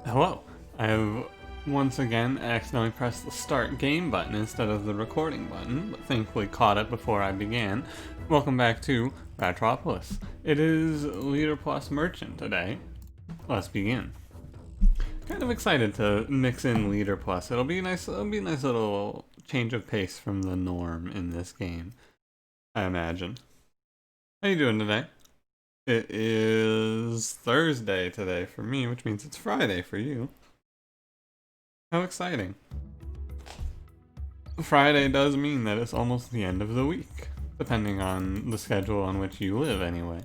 Hello. I have once again accidentally pressed the start game button instead of the recording button, but thankfully caught it before I began. Welcome back to Ratropolis. It is Leader Plus Merchant today. Let's begin. Kind of excited to mix in Leader Plus. It'll be a nice little change of pace from the norm in this game, I imagine. How you doing today? It is Thursday today for me, which means it's Friday for you. How exciting. Friday does mean that it's almost the end of the week, depending on the schedule on which you live anyway.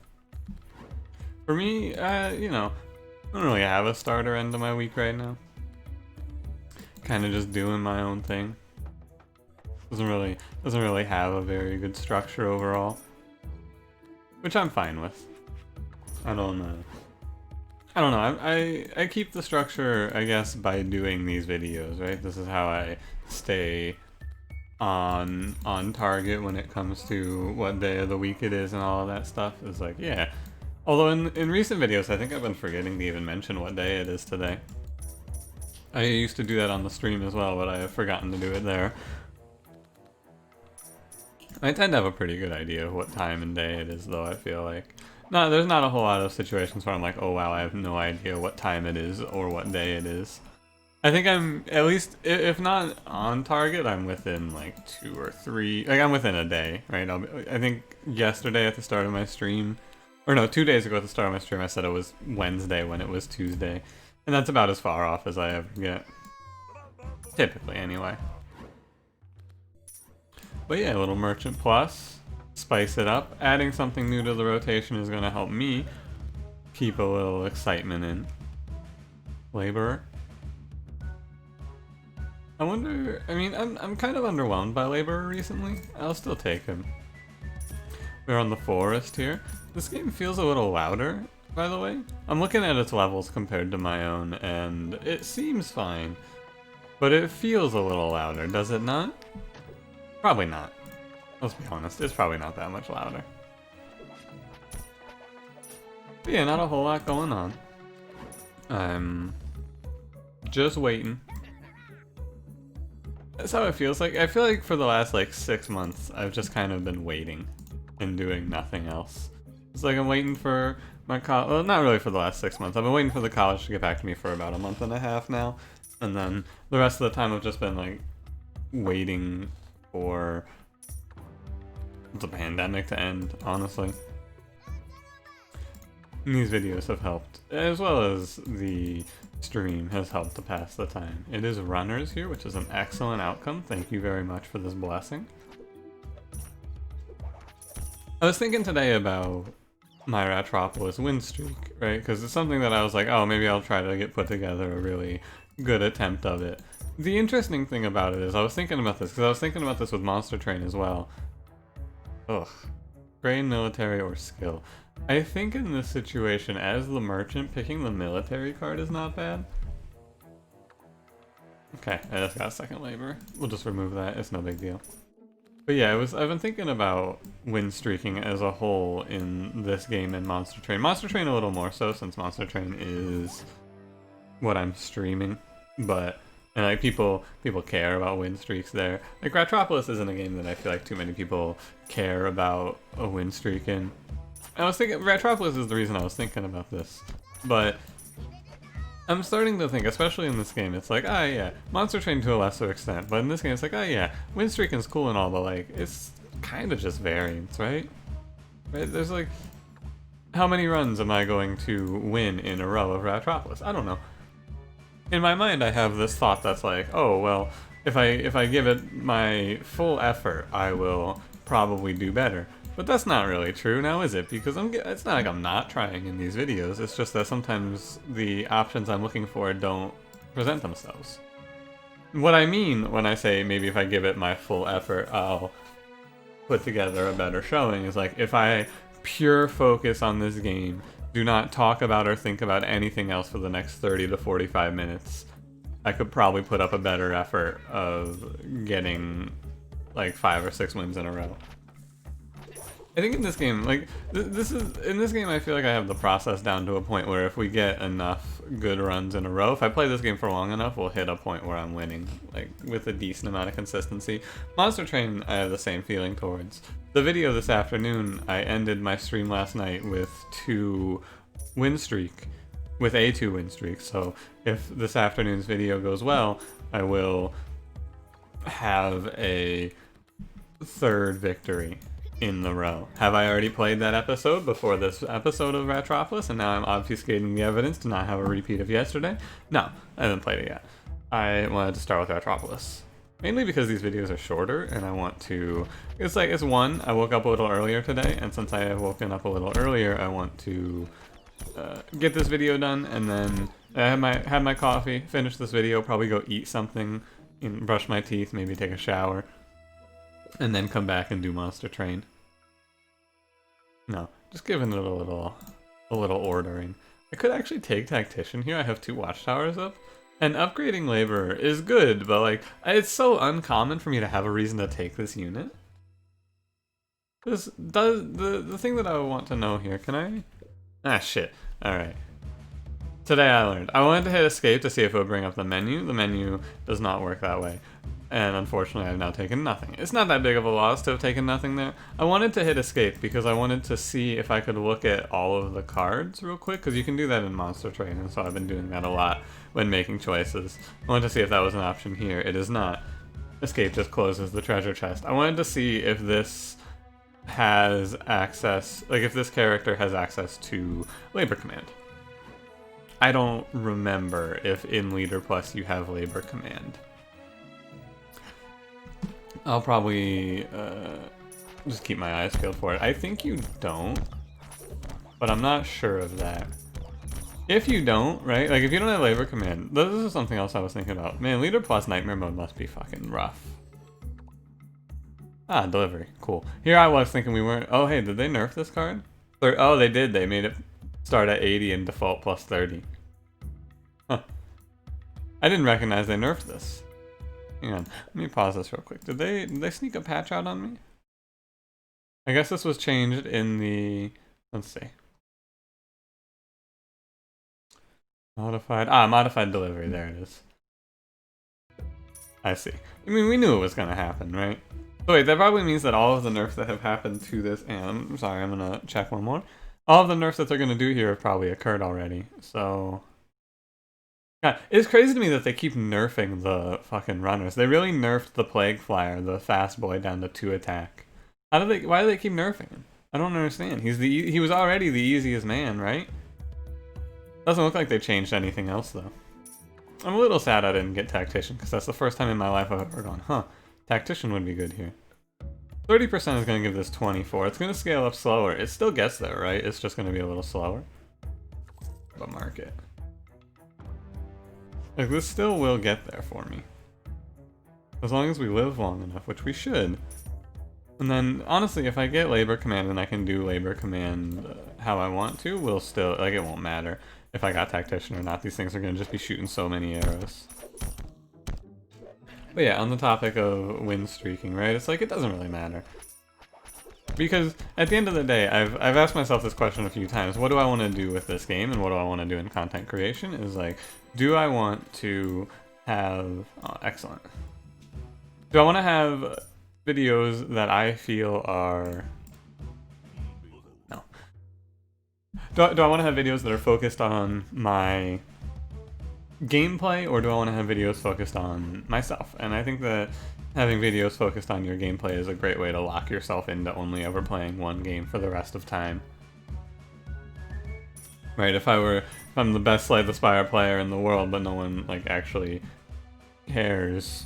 For me, I don't really have a start or end of my week right now. Kind of just doing my own thing. Doesn't really have a very good structure overall, which I'm fine with. I don't know. I keep the structure, I guess, by doing these videos, right? This is how I stay on target when it comes to what day of the week it is and all of that stuff. It's like, yeah. Although in recent videos, I think I've been forgetting to even mention what day it is today. I used to do that on the stream as well, but I have forgotten to do it there. I tend to have a pretty good idea of what time and day it is, though, I feel like. No, there's not a whole lot of situations where I'm like, oh wow, I have no idea what time it is or what day it is. I think I'm, at least, if not on target, I'm within like 2 or 3, like I'm within a day, right? I think yesterday at the start of my stream, or no, 2 days ago at the start of my stream, I said it was Wednesday when it was Tuesday. And that's about as far off as I ever get. Typically, anyway. But yeah, a little Merchant Plus. Spice it up. Adding something new to the rotation is going to help me keep a little excitement in. Laborer. I wonder, I mean, I'm kind of underwhelmed by Laborer recently. I'll still take him. We're on the forest here. This game feels a little louder, by the way. I'm looking at its levels compared to my own, and it seems fine. But it feels a little louder, does it not? Probably not. Let's be honest, it's probably not that much louder. But yeah, not a whole lot going on. I'm just waiting. That's how it feels like. I feel like for the last like 6 months, I've just kind of been waiting and doing nothing else. It's like I'm waiting for my college, well, not really for the last 6 months. I've been waiting for the college to get back to me for about a month and a half now. And then the rest of the time I've just been like waiting for the pandemic to end, honestly. And these videos have helped, as well as the stream has helped to pass the time. It is runners here, which is an excellent outcome. Thank you very much for this blessing. I was thinking today about my Ratropolis win streak, right? Because it's something that I was like, oh, maybe I'll try to put together a really good attempt of it. The interesting thing about it is I was thinking about this, because I was thinking about this with Monster Train as well. Ugh. Train, military, or skill. I think in this situation, as the merchant, picking the military card is not bad. Okay, I just got second labor. We'll just remove that, it's no big deal. But yeah, I've been thinking about win streaking as a whole in this game and Monster Train. Monster Train a little more so, since Monster Train is what I'm streaming. But and like people care about win streaks there. Like Ratropolis isn't a game that I feel like too many people care about a win streak in. I was thinking Ratropolis is the reason I was thinking about this, but I'm starting to think, especially in this game, it's like, ah, yeah, Monster Train to a lesser extent, but in this game it's like, oh yeah, win streaking is cool and all, but like it's kind of just variance, right? Right? There's like, how many runs am I going to win in a row of Ratropolis? I don't know. In my mind, I have this thought that's like, oh, well, if I give it my full effort, I will probably do better. But that's not really true now, is it? Because it's not like I'm not trying in these videos, it's just that sometimes the options I'm looking for don't present themselves. What I mean when I say maybe if I give it my full effort, I'll put together a better showing is like, if I pure focus on this game, do not talk about or think about anything else for the next 30 to 45 minutes, I could probably put up a better effort of getting like 5 or 6 wins in a row. I think in this game, like, in this game I feel like I have the process down to a point where if we get enough good runs in a row, if I play this game for long enough, we'll hit a point where I'm winning, like, with a decent amount of consistency. Monster Train, I have the same feeling towards. The video this afternoon, I ended my stream last night with a 2 win streak, so if this afternoon's video goes well, I will have a 3rd victory in the row. Have I already played that episode before this episode of Ratropolis, and now I'm obfuscating the evidence to not have a repeat of yesterday? No, I haven't played it yet. I wanted to start with Ratropolis. Mainly because these videos are shorter, and I want to... It's one, I woke up a little earlier today, and since I have woken up a little earlier, I want to get this video done, and then have my coffee, finish this video, probably go eat something, brush my teeth, maybe take a shower, and then come back and do Monster Train. No, just giving it a little ordering. I could actually take Tactician here. I have 2 watchtowers up. And upgrading Labor is good, but like, it's so uncommon for me to have a reason to take this unit. This does, the thing that I want to know here, can I? Ah, shit. Alright. Today I learned. I wanted to hit escape to see if it would bring up the menu. The menu does not work that way. And unfortunately I've now taken nothing. It's not that big of a loss to have taken nothing there. I wanted to hit escape because I wanted to see if I could look at all of the cards real quick, because you can do that in Monster Train, and so I've been doing that a lot when making choices. I wanted to see if that was an option here. It is not. Escape just closes the treasure chest. I wanted to see if this has access, like if this character has access to Labor Command. I don't remember if in Leader Plus you have Labor Command. I'll probably just keep my eyes peeled for it. I think you don't, but I'm not sure of that. If you don't, right? Like if you don't have Labor Command, this is something else I was thinking about. Man, Leader Plus Nightmare Mode must be fucking rough. Ah, delivery. Cool. Here I was thinking we weren't... Oh, hey, did they nerf this card? Oh, they did. They made it start at 80 and default plus 30. Huh. I didn't recognize they nerfed this. Hang on. Let me pause this real quick. Did they sneak a patch out on me? I guess this was changed in the... Let's see. Modified delivery. There it is. I see. I mean, we knew it was going to happen, right? So wait, that probably means that all of the nerfs that have happened to this, and I'm sorry, I'm going to check one more. All of the nerfs that they're going to do here have probably occurred already, so... Yeah, it's crazy to me that they keep nerfing the fucking runners. They really nerfed the Plague Flyer, the fast boy, down to 2 attack. Why do they keep nerfing him? I don't understand. He was already the easiest man, right? Doesn't look like they changed anything else, though. I'm a little sad I didn't get Tactician, because that's the first time in my life I've ever gone, huh, Tactician would be good here. 30% is going to give this 24. It's going to scale up slower. It still gets there, right? It's just going to be a little slower. But mark it. Like, this still will get there for me. As long as we live long enough, which we should. And then, honestly, if I get Labor Command and I can do Labor Command how I want to, we'll still, like, it won't matter if I got Tactician or not. These things are going to just be shooting so many arrows. But yeah, on the topic of win streaking, right? It's like, it doesn't really matter. Because at the end of the day, I've asked myself this question a few times. What do I want to do with this game, and what do I want to do in content creation? Is like, do I want to have... Oh, excellent. Do I want to have videos that I feel are... No. Do I want to have videos that are focused on my gameplay, or do I want to have videos focused on myself? And I think that having videos focused on your gameplay is a great way to lock yourself into only ever playing one game for the rest of time. Right, if I'm the best Slay the Spire player in the world, but no one, like, actually cares,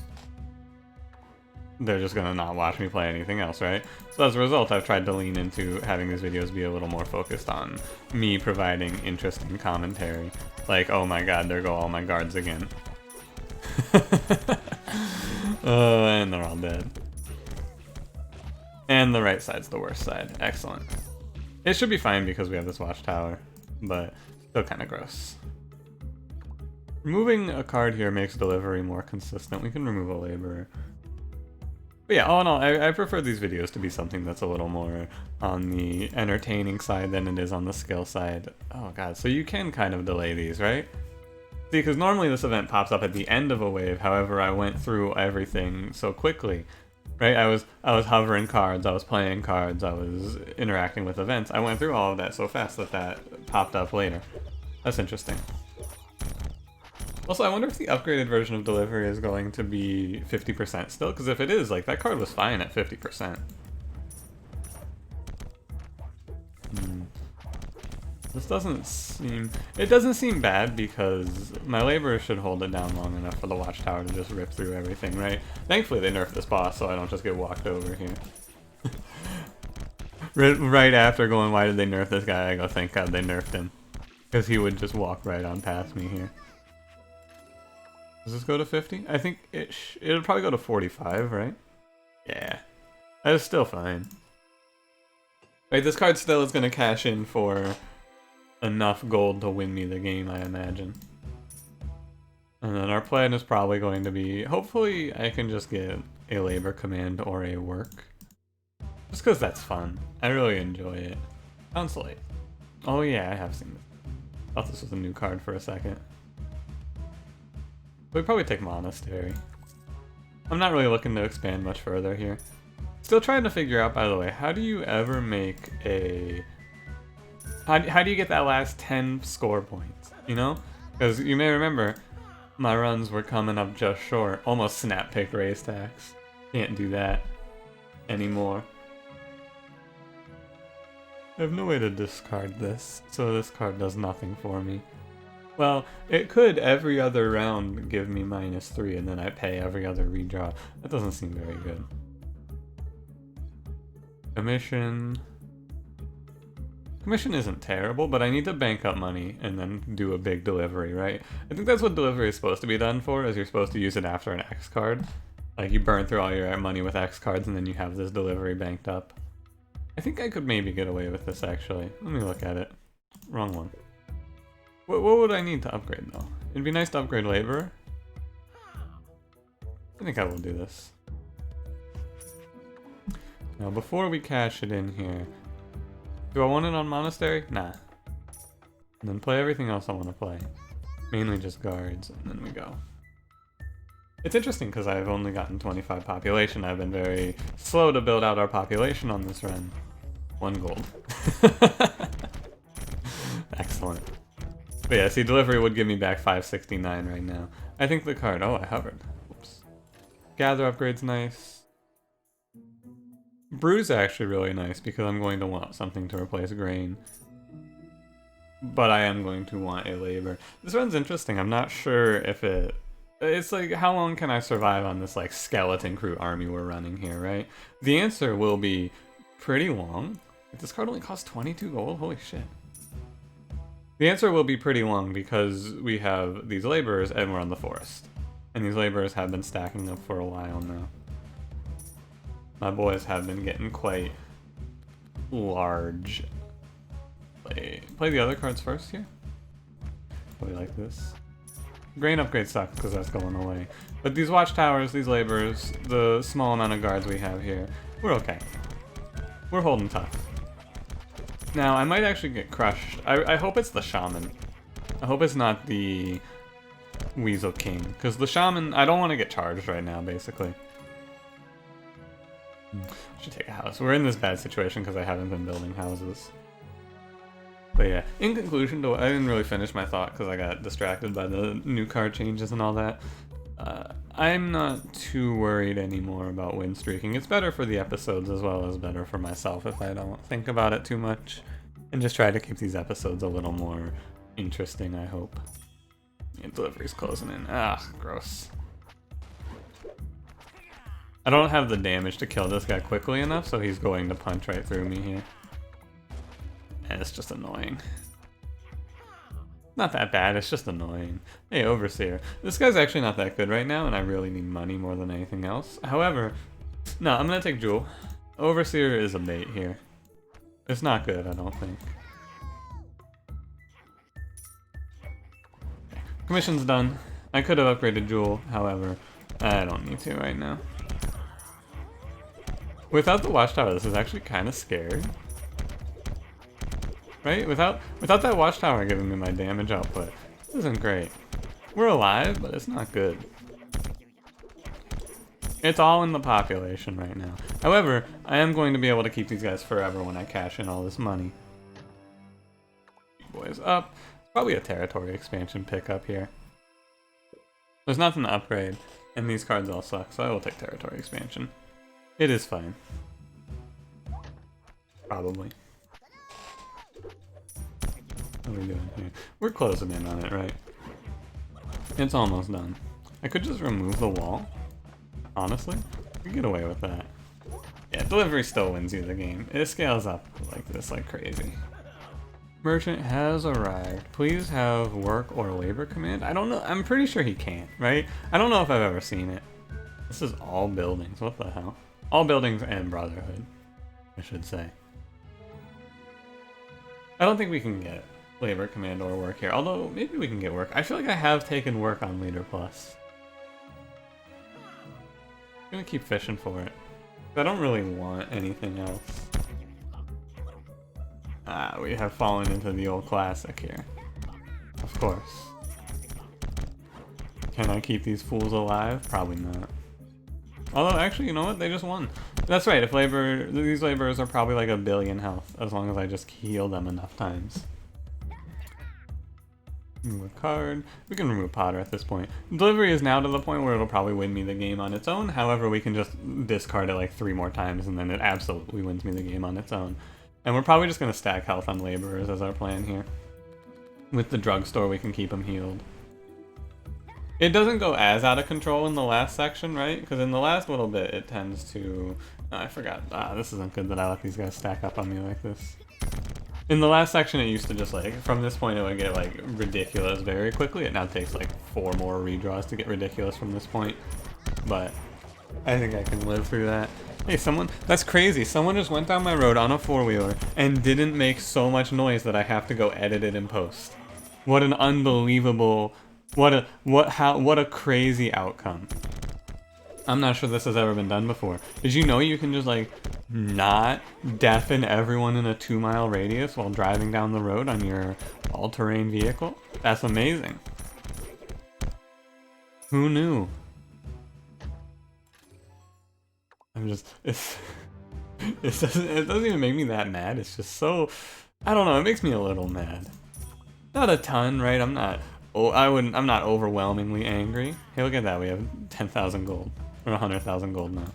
they're just gonna not watch me play anything else, right? So as a result, I've tried to lean into having these videos be a little more focused on me providing interesting commentary. Like, oh my god, there go all my guards again. And they're all dead. And the right side's the worst side. Excellent. It should be fine because we have this watchtower, but still kind of gross. Removing a card here makes delivery more consistent. We can remove a laborer. But yeah, all in all, I prefer these videos to be something that's a little more on the entertaining side than it is on the skill side. Oh god, so you can kind of delay these, right? See, because normally this event pops up at the end of a wave, however I went through everything so quickly. Right? I was hovering cards, I was playing cards, I was interacting with events. I went through all of that so fast that that popped up later. That's interesting. Also, I wonder if the upgraded version of Delivery is going to be 50% still, because if it is, like, that card was fine at 50%. This doesn't seem... It doesn't seem bad because my laborers should hold it down long enough for the watchtower to just rip through everything, right? Thankfully they nerfed this boss so I don't just get walked over here. Right after going, why did they nerf this guy, I go, thank god they nerfed him. Because he would just walk right on past me here. Does this go to 50? I think it'll probably go to 45, right? Yeah. That is still fine. Right, this card still is going to cash in for enough gold to win me the game, I imagine. And then our plan is probably going to be, hopefully I can just get a labor command or a work. Just because that's fun. I really enjoy it. Consulate. Oh yeah, I have seen this. Thought this was a new card for a second. We'd probably take Monastery. I'm not really looking to expand much further here. Still trying to figure out, by the way, how do you ever make a... How do you get that last 10 score points, you know? Because you may remember, my runs were coming up just short. Almost snap-picked raise tax. Can't do that anymore. I have no way to discard this, so this card does nothing for me. Well, it could every other round give me -3 and then I pay every other redraw. That doesn't seem very good. Commission... Commission isn't terrible, but I need to bank up money and then do a big delivery, right? I think that's what delivery is supposed to be done for, is you're supposed to use it after an X card. Like, you burn through all your money with X cards and then you have this delivery banked up. I think I could maybe get away with this, actually. Let me look at it. Wrong one. What would I need to upgrade, though? It'd be nice to upgrade Laborer. I think I will do this. Now, before we cash it in here, do I want it on Monastery? Nah. And then play everything else I want to play. Mainly just guards, and then we go. It's interesting because I've only gotten 25 population. I've been very slow to build out our population on this run. 1 gold. Excellent. But yeah, see, delivery would give me back 569 right now. I think the card... Oh, I hovered. Oops. Gather upgrade's nice. Brew's actually really nice because I'm going to want something to replace grain. But I am going to want a labor. This one's interesting. I'm not sure if it... It's like, how long can I survive on this, like, skeleton crew army we're running here, right? The answer will be pretty long. If this card only costs 22 gold? Holy shit. The answer will be pretty long because we have these laborers and we're on the forest. And these laborers have been stacking up for a while now. My boys have been getting quite large. Play the other cards first here. Play like this. Grain upgrade sucks because that's going away. But these watchtowers, these laborers, the small amount of guards we have here, we're okay. We're holding tough. Now, I might actually get crushed. I hope it's the Shaman. I hope it's not the Weasel King. Because the Shaman, I don't want to get charged right now, basically. Should take a house. We're in this bad situation because I haven't been building houses. But yeah, in conclusion, I didn't really finish my thought because I got distracted by the new card changes and all that. I'm not too worried anymore about win streaking. It's better for the episodes as well as better for myself if I don't think about it too much. And just try to keep these episodes a little more interesting, I hope. Yeah, delivery's closing in. Ah, gross. I don't have the damage to kill this guy quickly enough, so he's going to punch right through me here. And it's just annoying. Not that bad, it's just annoying. Hey, Overseer. This guy's actually not that good right now, and I really need money more than anything else. However, no, I'm gonna take Jewel. Overseer is a bait here. It's not good, I don't think. Okay. Commission's done. I could have upgraded Jewel, however, I don't need to right now. Without the watchtower, this is actually kind of scary. Right? Without that watchtower giving me my damage output, this isn't great. We're alive, but it's not good. It's all in the population right now. However, I am going to be able to keep these guys forever when I cash in all this money. Boys up. Probably a territory expansion pickup here. There's nothing to upgrade, and these cards all suck, so I will take territory expansion. It is fine. Probably. What are we doing here? We're closing in on it, right? It's almost done. I could just remove the wall. Honestly, we get away with that. Yeah, delivery still wins you the game. It scales up like this, like crazy. Merchant has arrived. Please have work or labor command. I don't know. I'm pretty sure he can't, right? I don't know if I've ever seen it. This is all buildings. What the hell? All buildings and Brotherhood, I should say. I don't think we can get labor command or work here. Although, maybe we can get work. I feel like I have taken work on Leader Plus. I'm gonna keep fishing for it. I don't really want anything else. Ah, we have fallen into the old classic here. Of course. Can I keep these fools alive? Probably not. Although, actually, you know what? They just won. That's right, if these laborers are probably like 1 billion health, as long as I just heal them enough times. Remove a card. We can remove Potter at this point. Delivery is now to the point where it'll probably win me the game on its own. However, we can just discard it like 3 more times and then it absolutely wins me the game on its own. And we're probably just going to stack health on laborers as our plan here. With the drugstore, we can keep them healed. It doesn't go as out of control in the last section, right? Because in the last little bit, it tends to... Oh, I forgot. This isn't good that I let these guys stack up on me like this. In the last section, it used to just like, from this point it would get like ridiculous very quickly. It now takes like 4 more redraws to get ridiculous from this point. But I think I can live through that. Hey, that's crazy. Someone just went down my road on a 4-wheeler and didn't make so much noise that I have to go edit it in post. What an unbelievable, what a crazy outcome. I'm not sure this has ever been done before. Did you know you can just like not deafen everyone in a 2-mile radius while driving down the road on your all-terrain vehicle? That's amazing. Who knew? I'm just, it doesn't even make me that mad. It's just so, I don't know, it makes me a little mad. Not a ton, right? I'm not overwhelmingly angry. Hey, look at that, we have 10,000 gold. Or 100,000 gold now.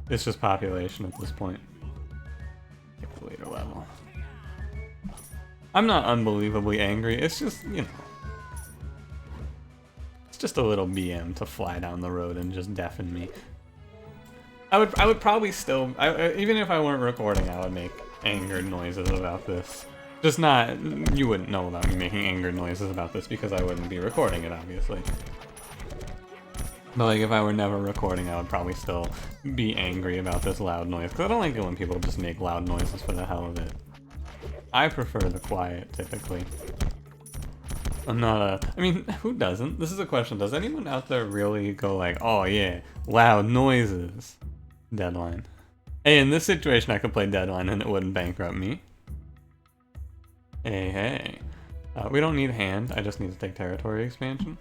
It's just population at this point. Get the later level. I'm not unbelievably angry, it's just, you know. It's just a little BM to fly down the road and just deafen me. I would probably still, even if I weren't recording, I would make angered noises about this. Just not, you wouldn't know about me making angered noises about this because I wouldn't be recording it, obviously. But like, if I were never recording, I would probably still be angry about this loud noise. Because I don't like it when people just make loud noises for the hell of it. I prefer the quiet, typically. I'm not I mean, who doesn't? This is a question. Does anyone out there really go like, oh yeah, loud noises? Deadline. Hey, in this situation, I could play Deadline and it wouldn't bankrupt me. Hey, hey. We don't need hand. I just need to take territory expansion.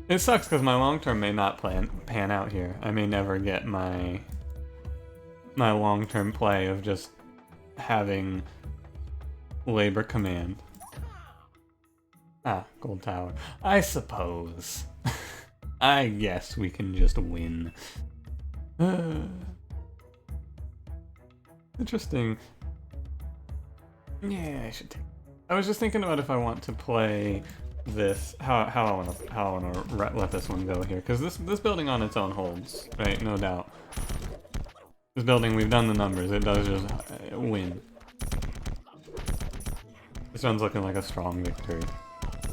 It sucks because my long-term may not pan out here. I may never get my long-term play of just having labor command. Ah, gold tower. I suppose. I guess we can just win. Interesting. Yeah, I should take. I was just thinking about if I want to play this, how I wanna let this one go here, because this building on its own holds, right? No doubt. This building, we've done the numbers. It does just win. This one's looking like a strong victory.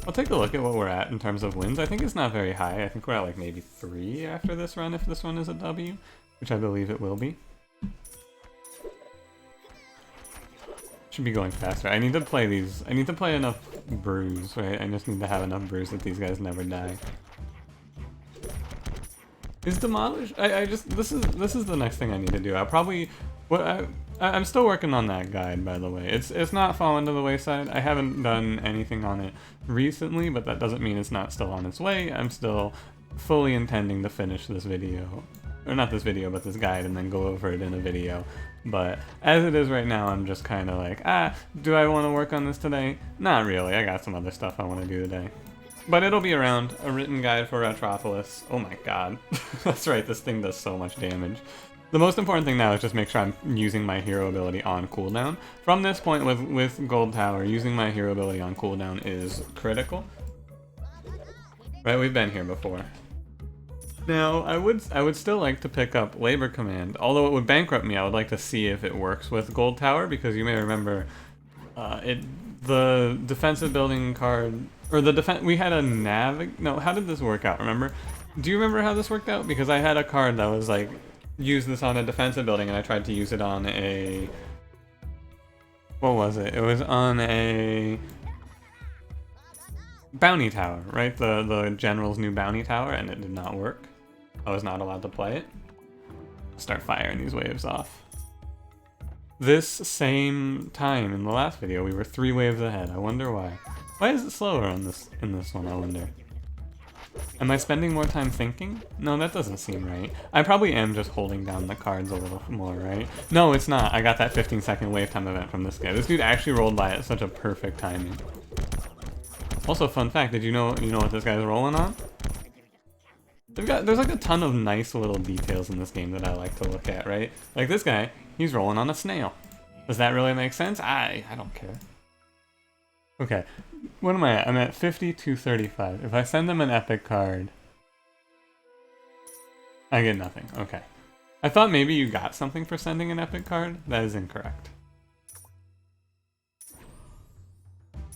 I'll take a look at what we're at in terms of wins. I think it's not very high. I think we're at like maybe 3 after this run, if this one is a W, which I believe it will be. Should be going faster. I need to play these. I need to play enough brews, right? I just need to have enough brews that these guys never die. Is demolish? This is the next thing I need to do. I'm still working on that guide, by the way. It's not fallen to the wayside. I haven't done anything on it recently, but that doesn't mean it's not still on its way. I'm still fully intending to finish this video, or not this video, but this guide, and then go over it in a video. But as it is right now, I'm just kind of like, do I want to work on this today? Not really. I got some other stuff I want to do today. But it'll be around, a written guide for Ratropoils. Oh my god. That's right, this thing does so much damage. The most important thing now is just make sure I'm using my hero ability on cooldown. From this point with Gold Tower, using my hero ability on cooldown is critical. Right, we've been here before. Now, I would still like to pick up Labor Command. Although it would bankrupt me, I would like to see if it works with Gold Tower, because you may remember the defensive building card, or we had a no, how did this work out, remember? Do you remember how this worked out? Because I had a card that was like, use this on a defensive building, and I tried to use it on a, what was it? It was on a bounty tower, right? The general's new bounty tower, and it did not work. I was not allowed to play it. Start firing these waves off. This same time in the last video, we were 3 waves ahead. I wonder why. Why is it slower on in this one, I wonder? Am I spending more time thinking? No, that doesn't seem right. I probably am just holding down the cards a little more, right? No, it's not. I got that 15-second wave time event from this guy. This dude actually rolled by at such a perfect timing. Also, fun fact, did you know what this guy's rolling on? There's like a ton of nice little details in this game that I like to look at, right? Like this guy, he's rolling on a snail. Does that really make sense? I don't care. Okay, what am I at? I'm at 5235. If I send them an epic card, I get nothing. Okay. I thought maybe you got something for sending an epic card. That is incorrect.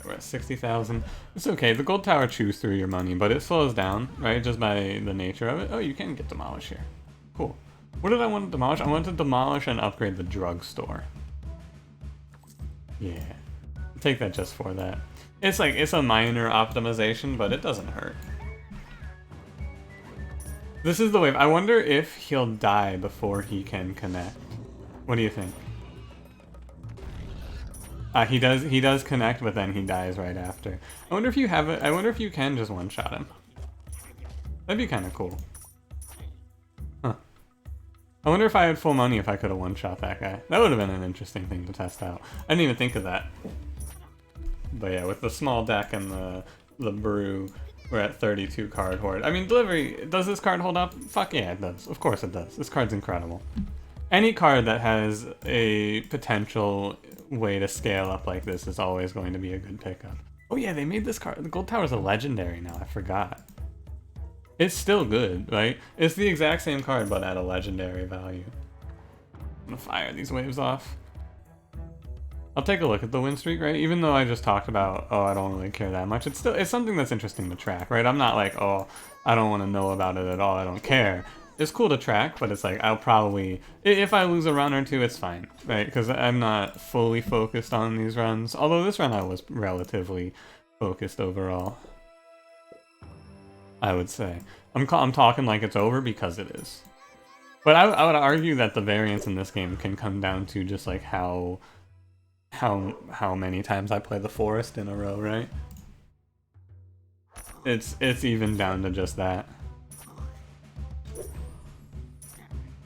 We're at 60,000. It's okay, the Gold Tower chews through your money, but it slows down, right, just by the nature of it. Oh, you can get demolished here. Cool. What did I want to demolish? I wanted to demolish and upgrade the drugstore. Yeah. Take that just for that. It's a minor optimization, but it doesn't hurt. This is the wave. I wonder if he'll die before he can connect. What do you think? He does connect, but then he dies right after. I wonder if you have it. I wonder if you can just one-shot him. That'd be kind of cool. Huh. I wonder if I had full money if I could have one-shot that guy. That would have been an interesting thing to test out. I didn't even think of that. But yeah, with the small deck and the brew, we're at 32 card hoard. I mean, delivery, does this card hold up? Fuck yeah, it does. Of course it does. This card's incredible. Any card that has a potential way to scale up like this is always going to be a good pickup. Oh yeah, they made this card. The Gold Tower's a legendary now, I forgot. It's still good, right? It's the exact same card, but at a legendary value. I'm gonna fire these waves off. I'll take a look at the win streak, right? Even though I just talked about, oh, I don't really care that much, it's something that's interesting to track, right? I'm not like, oh, I don't want to know about it at all, I don't care. It's cool to track, but it's like, I'll probably, if I lose a run or two, it's fine, right? Because I'm not fully focused on these runs. Although this run I was relatively focused overall, I would say. I'm talking like it's over because it is. But I would argue that the variance in this game can come down to just like how many times I play the forest in a row, right? It's even down to just that.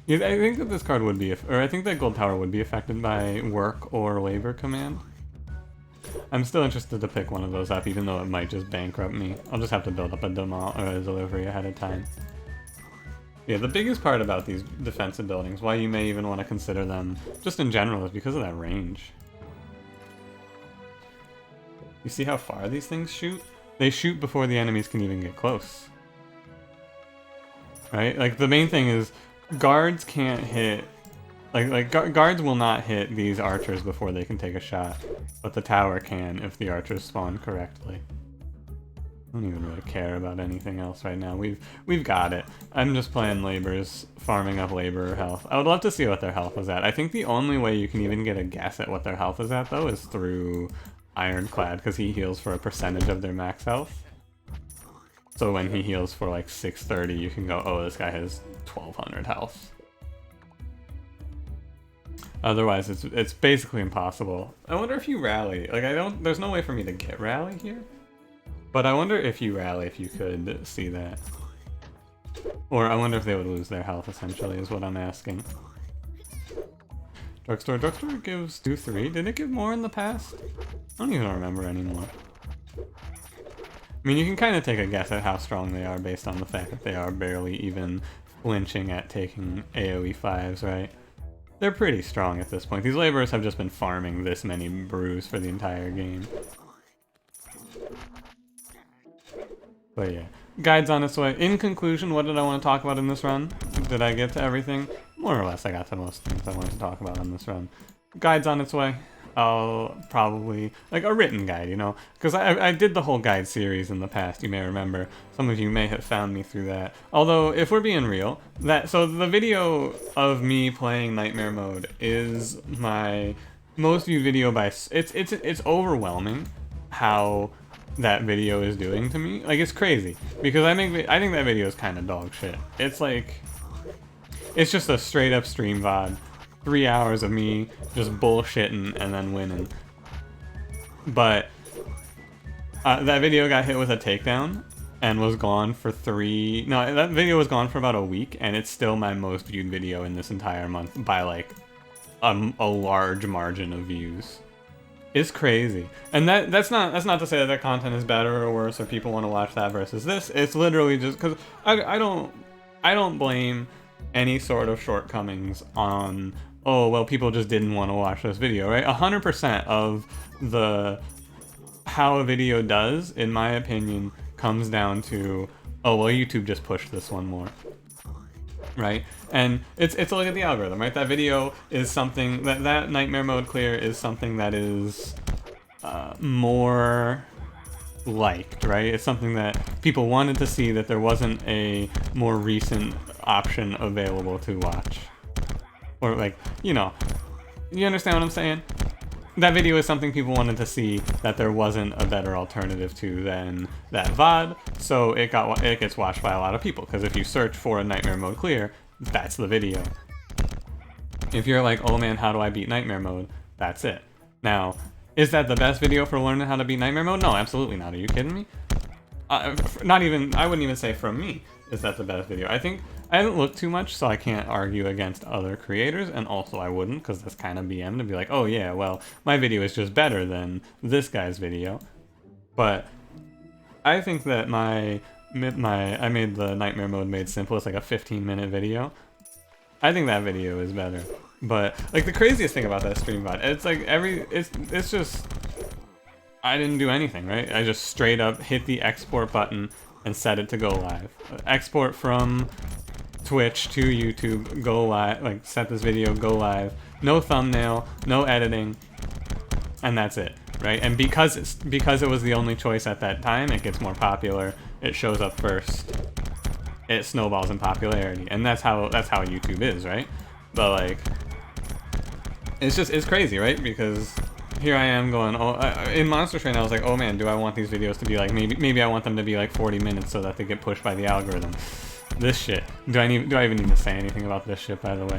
Yeah, I think that this card would be, or I think that Gold Tower would be affected by Work or Labor Command. I'm still interested to pick one of those up, even though it might just bankrupt me. I'll just have to build up a delivery ahead of time. Yeah, the biggest part about these defensive buildings, why you may even want to consider them, just in general, is because of that range. You see how far these things shoot? They shoot before the enemies can even get close. Right? Like, the main thing is, guards can't hit... guards will not hit these archers before they can take a shot, but the tower can if the archers spawn correctly. I don't even really care about anything else right now. We've got it. I'm just playing labors, farming up labor health. I would love to see what their health was at. I think the only way you can even get a guess at what their health is at, though, is through Ironclad, because he heals for a percentage of their max health. So when he heals for like 630, you can go, oh, this guy has 1200 health. Otherwise, it's basically impossible. I wonder if you rally. Like, there's no way for me to get rally here. But I wonder if you rally, if you could see that. Or I wonder if they would lose their health, essentially, is what I'm asking. Drugstore gives 2-3. Did it give more in the past? I don't even remember anymore. I mean, you can kind of take a guess at how strong they are based on the fact that they are barely even flinching at taking AoE 5s, right? They're pretty strong at this point. These laborers have just been farming this many brews for the entire game. But yeah, guide's on its way. In conclusion, what did I want to talk about in this run? Did I get to everything? More or less, I got to most things I wanted to talk about in this run. Guide's on its way. I'll probably, like a written guide, you know? Because I did the whole guide series in the past, you may remember. Some of you may have found me through that. Although, if we're being real, so the video of me playing Nightmare Mode is my most viewed video by, it's overwhelming how that video is doing to me. Like, it's crazy. Because I think that video is kind of dog shit. It's like, it's just a straight up stream VOD. 3 hours of me just bullshitting and then winning. But that video got hit with a takedown and was gone for that video was gone for about a week, and it's still my most viewed video in this entire month by like a large margin of views. It's crazy. And that's not to say that content is better or worse or people want to watch that versus this. It's literally just because I don't blame any sort of shortcomings on, oh, well, people just didn't want to watch this video, right? 100% of how a video does, in my opinion, comes down to, oh, well, YouTube just pushed this one more, right? And it's a look at the algorithm, right? That video is something, that Nightmare Mode clear is something that is more liked, right? It's something that people wanted to see, that there wasn't a more recent option available to watch. Or like, you know, you understand what I'm saying? That video is something people wanted to see, that there wasn't a better alternative to than that VOD, so it gets watched by a lot of people, because if you search for a Nightmare Mode clear, that's the video. If you're like, oh man, how do I beat Nightmare Mode? That's it. Now, is that the best video for learning how to beat Nightmare Mode? No, absolutely not. Are you kidding me? I wouldn't even say from me is that the best video. I haven't looked too much, so I can't argue against other creators, and also I wouldn't, because that's kind of BM to be like, oh yeah, well, my video is just better than this guy's video. But I think that I made the Nightmare Mode Made Simple. It's like a 15-minute video. I think that video is better. But like the craziest thing about that stream VOD, it's like it's just, I didn't do anything, right? I just straight up hit the export button and set it to go live. Export from Twitch to YouTube, go live, like set this video, go live. No thumbnail, no editing, and that's it, right? And because it was the only choice at that time, it gets more popular. It shows up first. It snowballs in popularity, and that's how YouTube is, right? But like, it's crazy, right? Because here I am going, in Monster Train I was like, oh man, do I want these videos to be like, maybe I want them to be like 40 minutes so that they get pushed by the algorithm. This shit. Do I even need to say anything about this shit, by the way?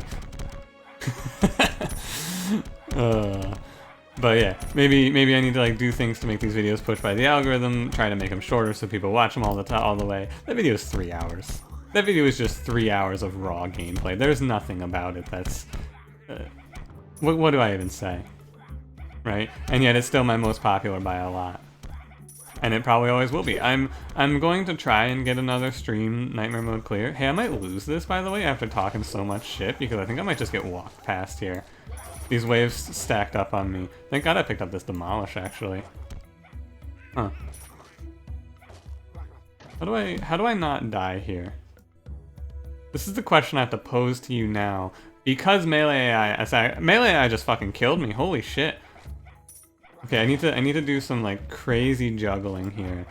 But yeah, maybe I need to like do things to make these videos pushed by the algorithm, try to make them shorter so people watch them all the way. That video is 3 hours. That video is just 3 hours of raw gameplay. There's nothing about it that's... what do I even say? Right? And yet it's still my most popular by a lot. And it probably always will be. I'm going to try and get another stream Nightmare Mode clear. Hey, I might lose this, by the way, after talking so much shit, because I think I might just get walked past here. These waves stacked up on me. Thank God I picked up this Demolish, actually. Huh. How do I not die here? This is the question I have to pose to you now. Because Melee AI just fucking killed me. Holy shit. Okay, I need to do some like crazy juggling here.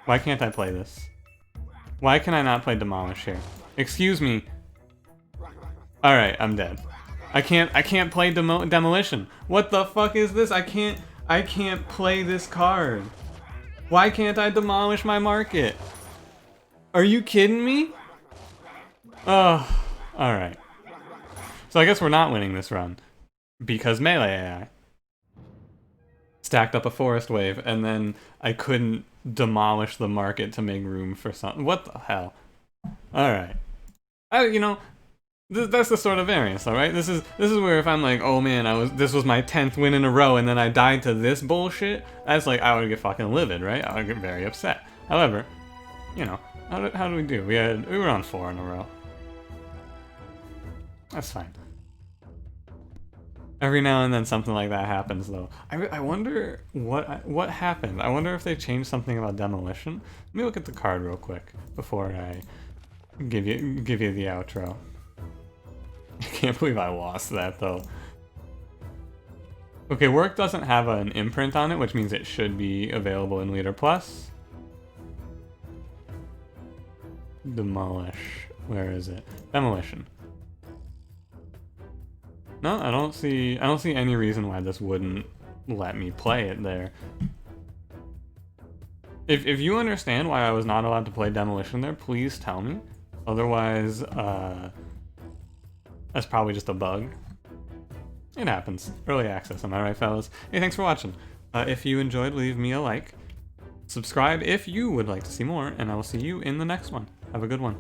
Why can't I play this? Why can I not play Demolish here? Excuse me. Alright, I'm dead. I can't play Demolition. What the fuck is this? I can't play this card. Why can't I demolish my market? Are you kidding me? Oh, alright. So I guess we're not winning this run. Because melee AI stacked up a forest wave, and then I couldn't demolish the market to make room for something. What the hell? Alright. You know, that's the sort of variance, though, right? This is where if I'm like, oh man, this was my 10th win in a row, and then I died to this bullshit. That's like, I would get fucking livid, right? I would get very upset. However, you know, how do we do? We were on 4 in a row. That's fine. Every now and then something like that happens, though. I wonder what happened. I wonder if they changed something about demolition. Let me look at the card real quick before I give you the outro. I can't believe I lost that, though. Okay, work doesn't have an imprint on it, which means it should be available in Leader Plus. Demolish. Where is it? Demolition. No, I don't see any reason why this wouldn't let me play it there. If you understand why I was not allowed to play Demolition there, please tell me. Otherwise, that's probably just a bug. It happens. Early access, am I right, fellas? Hey, thanks for watching. If you enjoyed, leave me a like. Subscribe if you would like to see more, and I will see you in the next one. Have a good one.